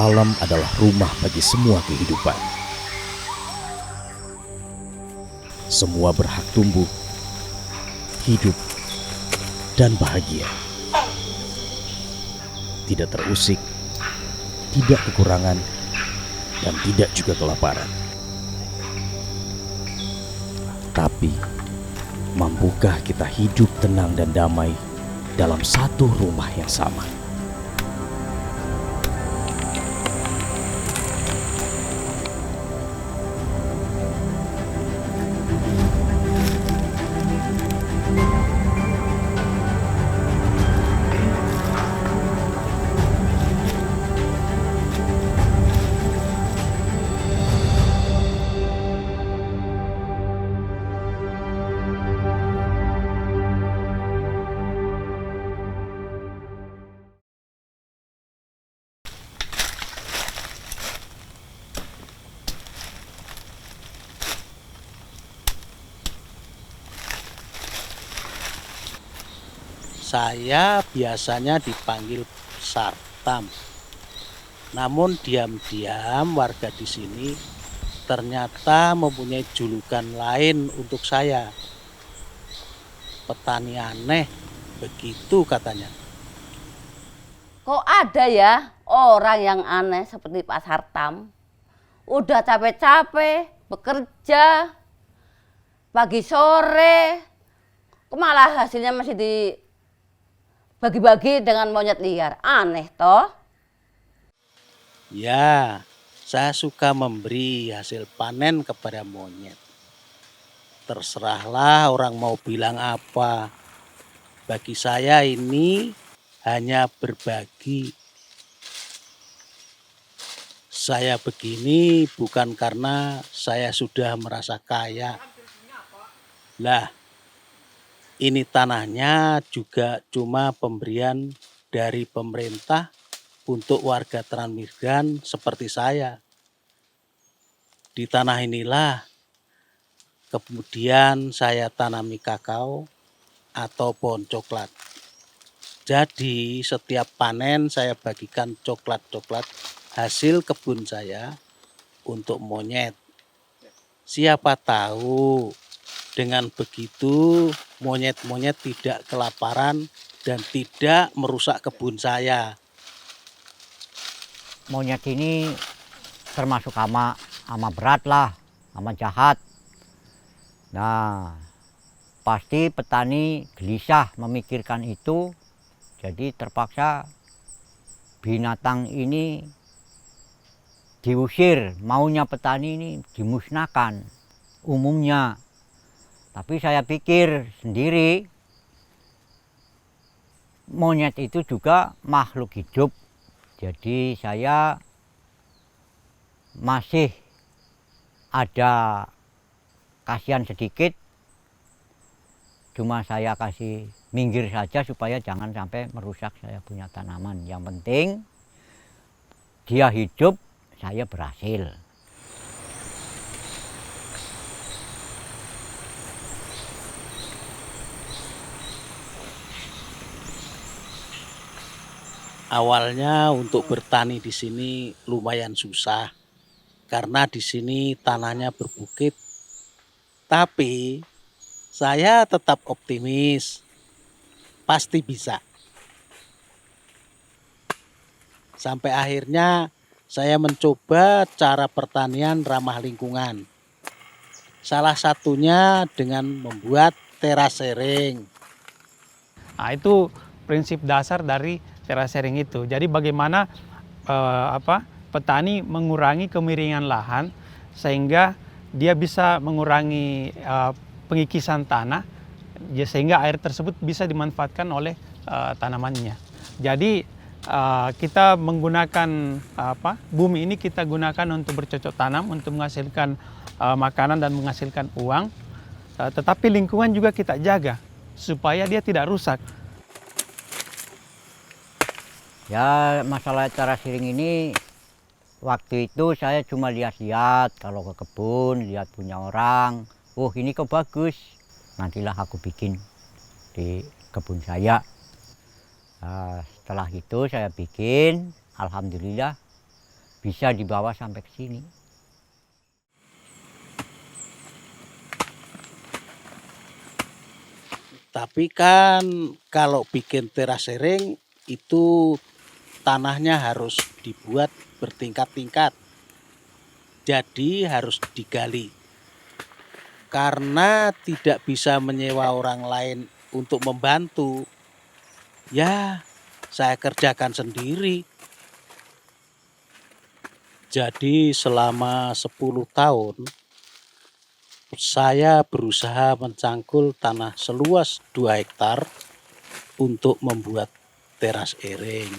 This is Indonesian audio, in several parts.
alam adalah rumah bagi semua kehidupan. Semua berhak tumbuh, hidup, dan bahagia. Tidak terusik, tidak kekurangan, dan tidak juga kelaparan. Tapi, mampukah kita hidup tenang dan damai dalam satu rumah yang sama? Saya biasanya dipanggil Sartam. Namun diam-diam warga di sini ternyata mempunyai julukan lain untuk saya. Petani aneh, begitu katanya. Kok ada ya orang yang aneh seperti Pak Sartam? Udah capek-capek bekerja pagi sore, kok malah hasilnya masih dibagi-bagi dengan monyet liar. Aneh toh? Ya, saya suka memberi hasil panen kepada monyet. Terserahlah orang mau bilang apa. Bagi saya ini hanya berbagi. Saya begini bukan karena saya sudah merasa kaya. Lah, ini tanahnya juga cuma pemberian dari pemerintah untuk warga transmigran seperti saya. Di tanah inilah kemudian saya tanami kakao atau pohon coklat. Jadi setiap panen saya bagikan coklat-coklat hasil kebun saya untuk monyet. Siapa tahu dengan begitu monyet-monyet tidak kelaparan dan tidak merusak kebun saya. Monyet ini termasuk ama berat lah, ama jahat. Nah, pasti petani gelisah memikirkan itu, jadi terpaksa binatang ini diusir. Maunya petani ini dimusnahkan umumnya. Tapi saya pikir sendiri, monyet itu juga makhluk hidup. Jadi saya masih ada kasihan sedikit, cuma saya kasih minggir saja supaya jangan sampai merusak saya punya tanaman. Yang penting dia hidup, saya berhasil. Awalnya untuk bertani di sini lumayan susah karena di sini tanahnya berbukit. Tapi saya tetap optimis, pasti bisa. Sampai akhirnya saya mencoba cara pertanian ramah lingkungan. Salah satunya dengan membuat terasering. Nah, itu prinsip dasar dari terasering itu. Jadi bagaimana petani mengurangi kemiringan lahan sehingga dia bisa mengurangi pengikisan tanah sehingga air tersebut bisa dimanfaatkan oleh tanamannya. Jadi kita menggunakan bumi ini kita gunakan untuk bercocok tanam, untuk menghasilkan makanan dan menghasilkan uang. Tetapi lingkungan juga kita jaga supaya dia tidak rusak. Ya, masalah terasering ini waktu itu saya cuma lihat-lihat kalau ke kebun, lihat punya orang. Oh, ini kok bagus. Nantilah aku bikin di kebun saya. Setelah itu saya bikin, alhamdulillah bisa dibawa sampai ke sini. Tapi kan kalau bikin terasering itu tanahnya harus dibuat bertingkat-tingkat. Jadi harus digali. Karena tidak bisa menyewa orang lain untuk membantu, ya saya kerjakan sendiri. Jadi selama 10 tahun saya berusaha mencangkul tanah seluas 2 hektar untuk membuat teras ering.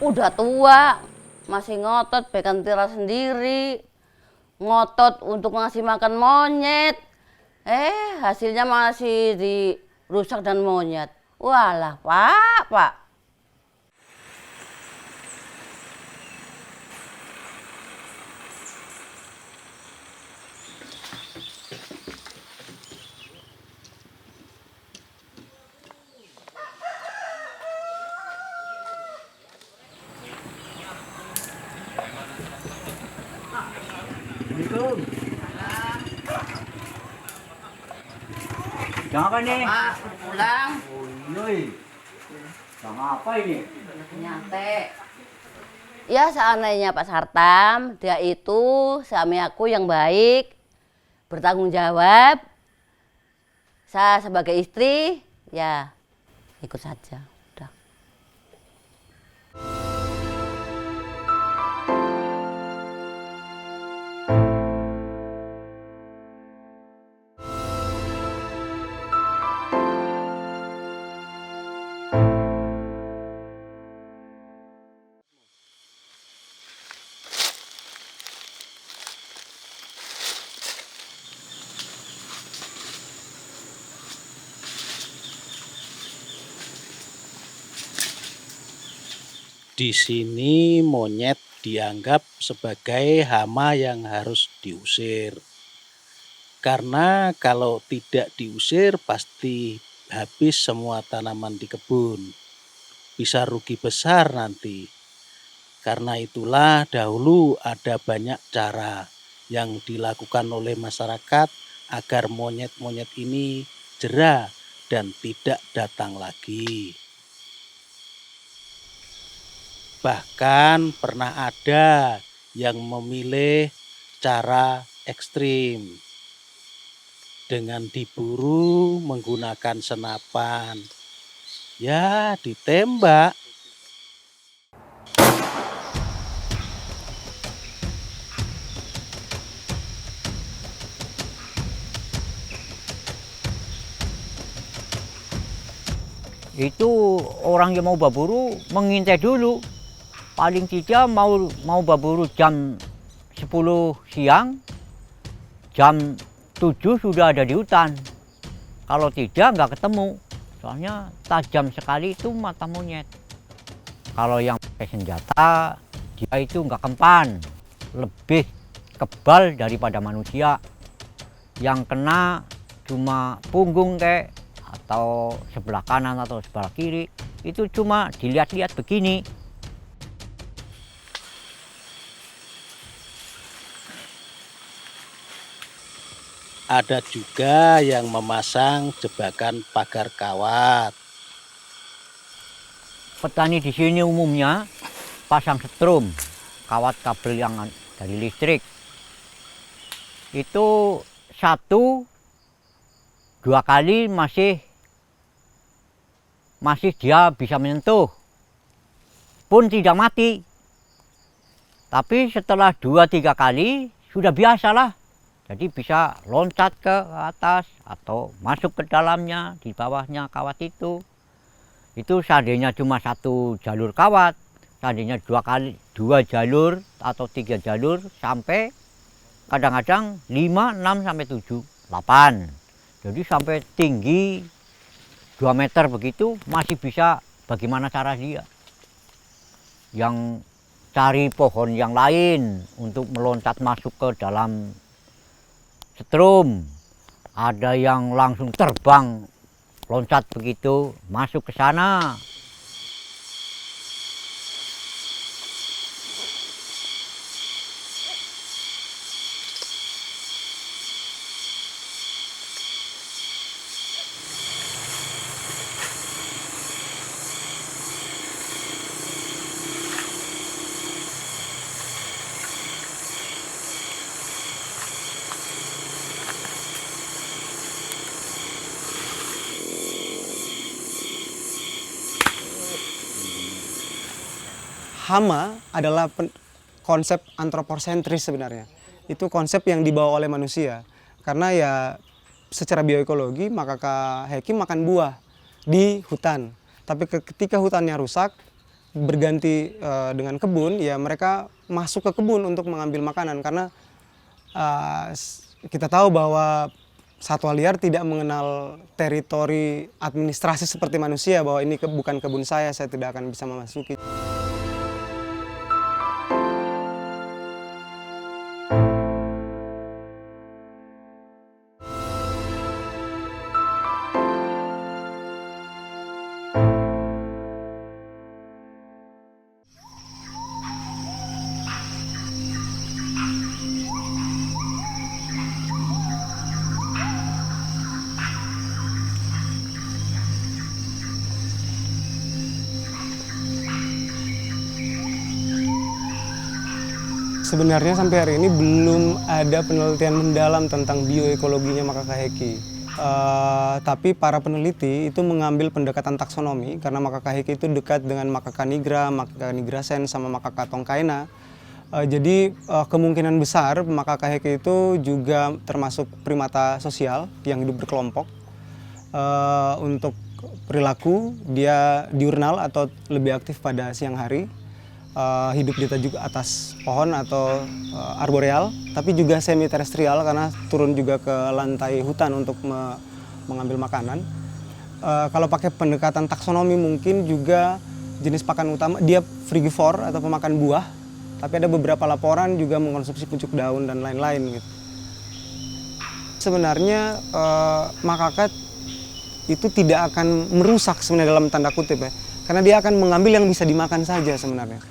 Udah tua, masih ngotot bikin teras sendiri. Ngotot untuk ngasih makan monyet. Hasilnya masih dirusak dan monyet. Walah, Pak. Jangan nih. Pak, pulang. Sama apa ini? Nyate. Ya seandainya Pak Sartam, dia itu suami aku yang baik, bertanggung jawab. Saya sebagai istri, ya ikut saja. Udah. Di sini monyet dianggap sebagai hama yang harus diusir. Karena kalau tidak diusir pasti habis semua tanaman di kebun. Bisa rugi besar nanti. Karena itulah dahulu ada banyak cara yang dilakukan oleh masyarakat agar monyet-monyet ini jera dan tidak datang lagi. Bahkan pernah ada yang memilih cara ekstrim dengan diburu menggunakan senapan. Ya, ditembak. Itu orang yang mau berburu mengintai dulu. Paling tidak mau berburu jam 10 siang, jam 7 sudah ada di hutan. Kalau tidak nggak ketemu, soalnya tajam sekali itu mata monyet. Kalau yang pakai senjata, dia itu nggak kempan, lebih kebal daripada manusia. Yang kena cuma punggung kayak atau sebelah kanan atau sebelah kiri, itu cuma dilihat-lihat begini. Ada juga yang memasang jebakan pagar kawat. Petani di sini umumnya pasang setrum, kawat kabel yang dari listrik. Itu 1-2 kali masih dia bisa menyentuh, pun tidak mati. Tapi setelah 2-3 kali sudah biasalah. Jadi bisa loncat ke atas atau masuk ke dalamnya, di bawahnya kawat itu. Itu seandainya cuma 1 jalur kawat, seandainya 2 jalur atau 3 jalur sampai kadang-kadang 5, 6 sampai 7, 8. Jadi sampai tinggi 2 meter begitu masih bisa bagaimana cara dia. yang cari pohon yang lain untuk meloncat masuk ke dalam setrum. Ada yang langsung terbang, loncat begitu, masuk ke sana. Hama adalah konsep antroposentris sebenarnya. Itu konsep yang dibawa oleh manusia. Karena ya secara bioekologi makaka heki makan buah di hutan. Tapi ketika hutannya rusak, berganti dengan kebun, ya mereka masuk ke kebun untuk mengambil makanan. Karena kita tahu bahwa satwa liar tidak mengenal teritori administrasi seperti manusia, bahwa ini bukan kebun saya tidak akan bisa memasuki. Sebenarnya sampai hari ini belum ada penelitian mendalam tentang bioekologinya makaka heki. Tapi para peneliti itu mengambil pendekatan taksonomi karena makaka heki itu dekat dengan makaka nigra sen, sama makaka tongkaina. Jadi kemungkinan besar makaka heki itu juga termasuk primata sosial yang hidup berkelompok. Untuk perilaku dia diurnal atau lebih aktif pada siang hari. Hidup di atas pohon atau arboreal, tapi juga semi terestrial karena turun juga ke lantai hutan untuk mengambil makanan. Kalau pakai pendekatan taksonomi mungkin juga jenis pakan utama dia frugivore atau pemakan buah, tapi ada beberapa laporan juga mengkonsumsi pucuk daun dan lain-lain gitu. Sebenarnya makaka itu tidak akan merusak sebenarnya dalam tanda kutip ya, karena dia akan mengambil yang bisa dimakan saja sebenarnya.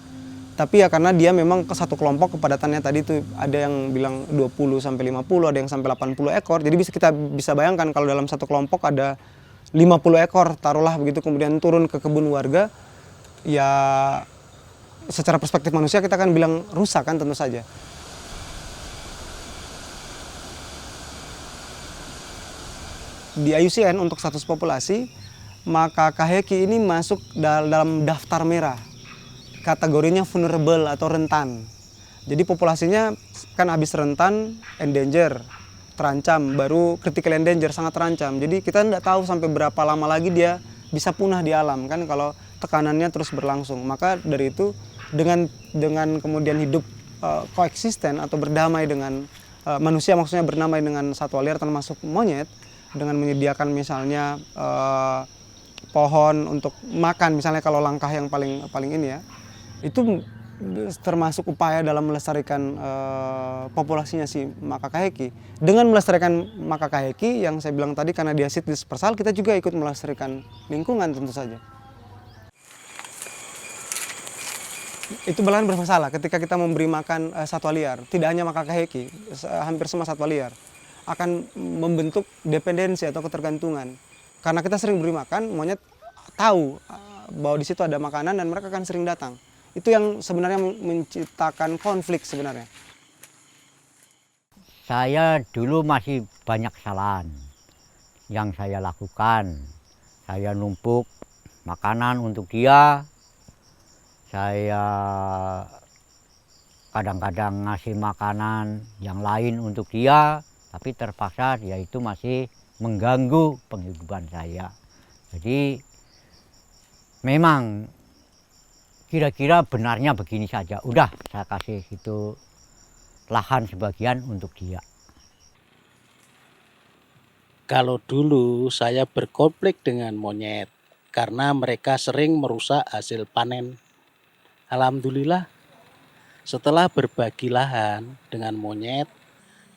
Tapi ya karena dia memang ke satu kelompok kepadatannya tadi itu ada yang bilang 20 sampai 50, ada yang sampai 80 ekor. Jadi kita bisa bayangkan kalau dalam satu kelompok ada 50 ekor, taruhlah begitu, kemudian turun ke kebun warga, ya secara perspektif manusia kita akan bilang rusak kan tentu saja. Di IUCN untuk status populasi, makaka heki ini masuk dalam daftar merah. Kategorinya vulnerable atau rentan. Jadi populasinya kan habis rentan, endanger, terancam, baru critical endanger, sangat terancam. Jadi kita tidak tahu sampai berapa lama lagi dia bisa punah di alam kan kalau tekanannya terus berlangsung. Maka dari itu dengan kemudian hidup koeksisten atau berdamai dengan manusia, maksudnya berdamai dengan satwa liar termasuk monyet, dengan menyediakan misalnya pohon untuk makan, misalnya kalau langkah yang paling ini ya, itu termasuk upaya dalam melestarikan populasinya si makaka heki. Dengan melestarikan makaka heki yang saya bilang tadi, karena dia situs dispersal, kita juga ikut melestarikan lingkungan tentu saja. Itu malahan bermasalah ketika kita memberi makan satwa liar, tidak hanya makaka heki, hampir semua satwa liar akan membentuk dependensi atau ketergantungan. Karena kita sering beri makan, monyet tahu bahwa di situ ada makanan dan mereka akan sering datang. Itu yang sebenarnya menciptakan konflik sebenarnya. Saya dulu masih banyak kesalahan yang saya lakukan. Saya numpuk makanan untuk dia. Saya kadang-kadang ngasih makanan yang lain untuk dia, tapi terpaksa dia itu masih mengganggu penghidupan saya. Jadi memang kira-kira benarnya begini saja. Udah saya kasih itu lahan sebagian untuk dia. Kalau dulu saya berkonflik dengan monyet karena mereka sering merusak hasil panen Alhamdulillah, setelah berbagi lahan dengan monyet,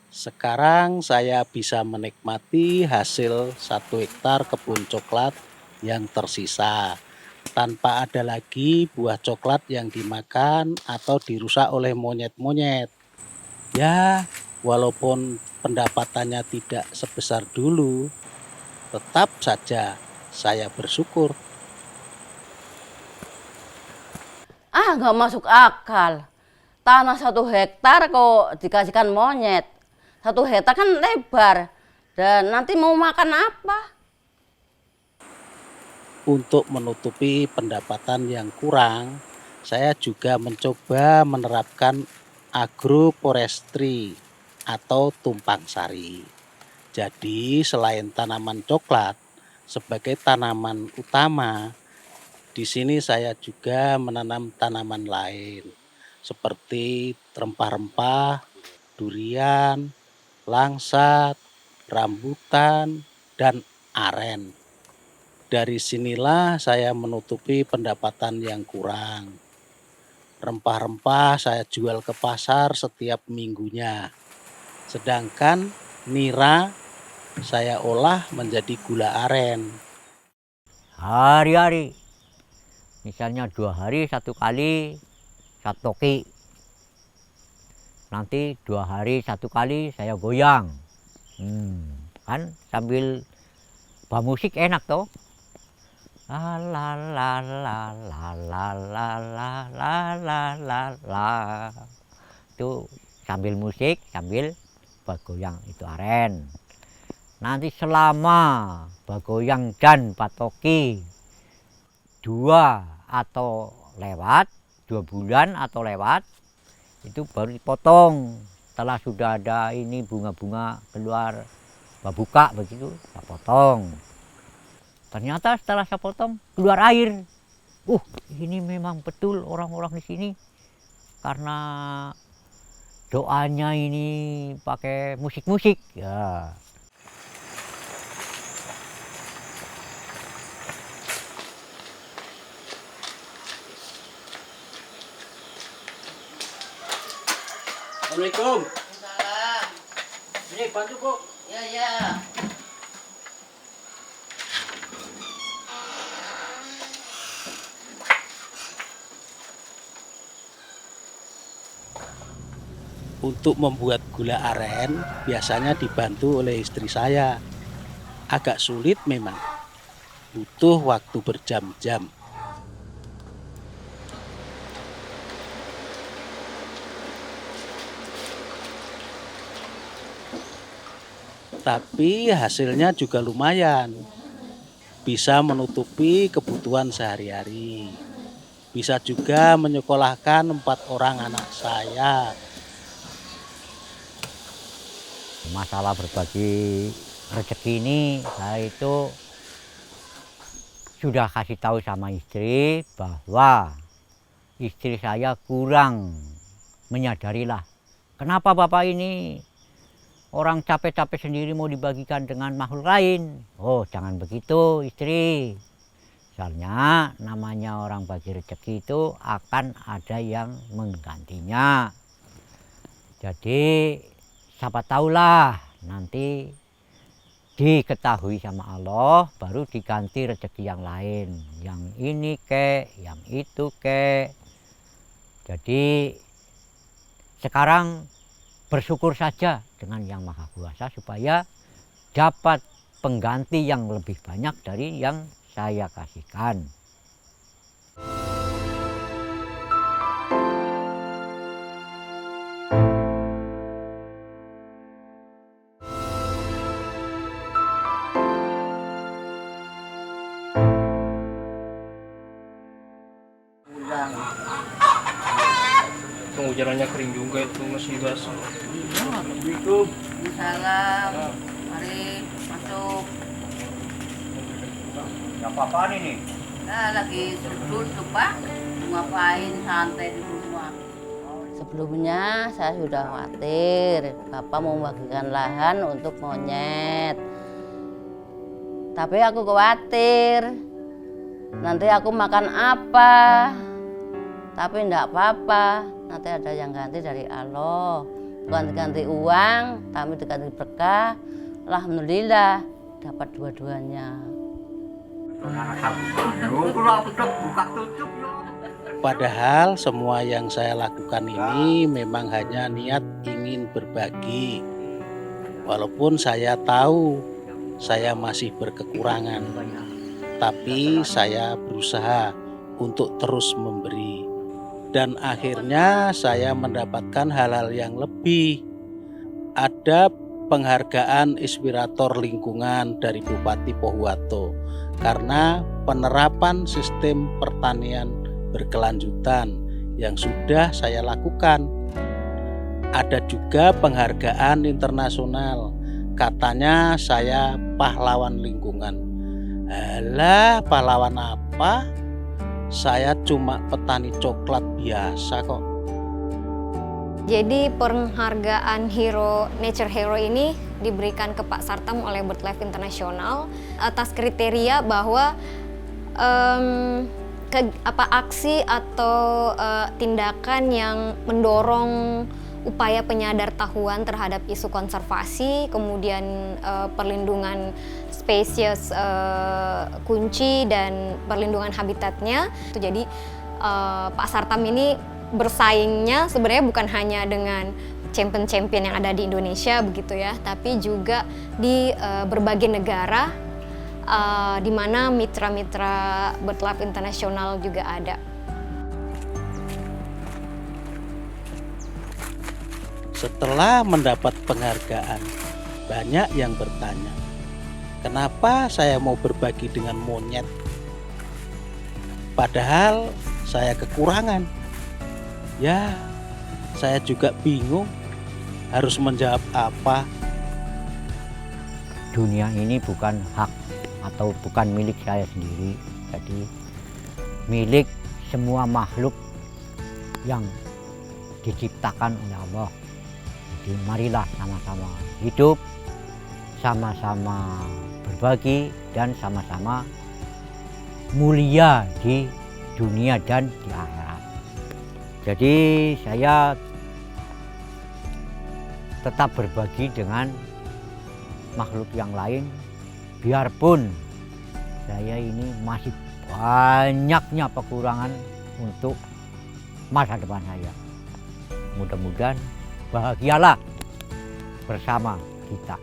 sekarang saya bisa menikmati hasil 1 hektar kebun coklat yang tersisa, tanpa ada lagi buah coklat yang dimakan atau dirusak oleh monyet-monyet. Ya, walaupun pendapatannya tidak sebesar dulu, tetap saja saya bersyukur. Nggak masuk akal. Tanah 1 hektar kok dikasihkan monyet. 1 hektar kan lebar. Dan nanti mau makan apa? Untuk menutupi pendapatan yang kurang, saya juga mencoba menerapkan agroforestry atau tumpang sari. Jadi selain tanaman coklat sebagai tanaman utama, di sini saya juga menanam tanaman lain seperti rempah-rempah, durian, langsat, rambutan, dan aren. Dari sinilah saya menutupi pendapatan yang kurang. Rempah-rempah saya jual ke pasar setiap minggunya. Sedangkan nira saya olah menjadi gula aren. Hari-hari. Misalnya 2 hari 1 kali 1 toki. Nanti 2 hari 1 kali saya goyang. Kan sambil musik enak toh. La la la la la la la la la la la la. Itu sambil musik, sambil bergoyang, itu aren. Nanti selama bergoyang dan patoki 2 atau lewat, 2 bulan atau lewat, itu baru dipotong. Setelah sudah ada ini bunga-bunga keluar, buka begitu, saya potong. Ternyata setelah saya potong keluar air. Ini memang betul orang-orang di sini karena doanya ini pakai musik-musik. Ya. Assalamualaikum. Salam. Ini bantu Bu. Ya. Untuk membuat gula aren biasanya dibantu oleh istri saya. Agak sulit memang, butuh waktu berjam-jam. Tapi hasilnya juga lumayan, bisa menutupi kebutuhan sehari-hari. Bisa juga menyekolahkan 4 orang anak saya. Masalah berbagi rezeki ini saya itu sudah kasih tahu sama istri bahwa istri saya kurang menyadarilah kenapa bapak ini orang capek-capek sendiri mau dibagikan dengan makhluk lain. Jangan begitu istri. Soalnya namanya orang bagi rezeki itu akan ada yang menggantinya. Jadi siapa tahulah nanti diketahui sama Allah baru diganti rezeki yang lain. Yang ini kek, yang itu kek. Jadi sekarang bersyukur saja dengan Yang Maha Kuasa supaya dapat pengganti yang lebih banyak dari yang saya kasihkan. Jalannya kering juga itu masih basah. Assalamualaikum. Salam. Mari masuk. Apa ini? Lagi duduk Pak. Ngapain santai di rumah. Sebelumnya saya sudah khawatir Bapak mau membagikan lahan untuk monyet. Tapi aku khawatir nanti aku makan apa. Tapi enggak apa-apa, nanti ada yang ganti dari Allah. Ganti-ganti uang, tapi diganti berkah. Alhamdulillah dapat dua-duanya. Padahal semua yang saya lakukan ini memang hanya niat ingin berbagi. Walaupun saya tahu saya masih berkekurangan, tapi saya berusaha untuk terus memberi. Dan akhirnya saya mendapatkan hal-hal yang lebih. Ada penghargaan inspirator lingkungan dari Bupati Pohuwato karena penerapan sistem pertanian berkelanjutan yang sudah saya lakukan. Ada juga penghargaan internasional, katanya saya pahlawan lingkungan. Alah, pahlawan apa? Saya cuma petani coklat biasa kok. Jadi penghargaan Nature Hero ini diberikan ke Pak Sartam oleh BirdLife International atas kriteria bahwa aksi atau tindakan yang mendorong upaya penyadartahuan terhadap isu konservasi, kemudian perlindungan spesies kunci dan perlindungan habitatnya. Jadi Pak Sartam ini bersaingnya sebenarnya bukan hanya dengan champion-champion yang ada di Indonesia begitu ya, tapi juga di berbagai negara di mana mitra-mitra BirdLife International juga ada. Setelah mendapat penghargaan, banyak yang bertanya, kenapa saya mau berbagi dengan monyet? Padahal saya kekurangan. Ya, saya juga bingung harus menjawab apa. Dunia ini bukan hak atau bukan milik saya sendiri, jadi milik semua makhluk yang diciptakan oleh Allah. Jadi marilah sama-sama hidup, sama-sama berbagi, dan sama-sama mulia di dunia dan di akhirat. Jadi saya tetap berbagi dengan makhluk yang lain, biarpun saya ini masih banyaknya kekurangan untuk masa depan saya. Mudah-mudahan bahagialah bersama kita.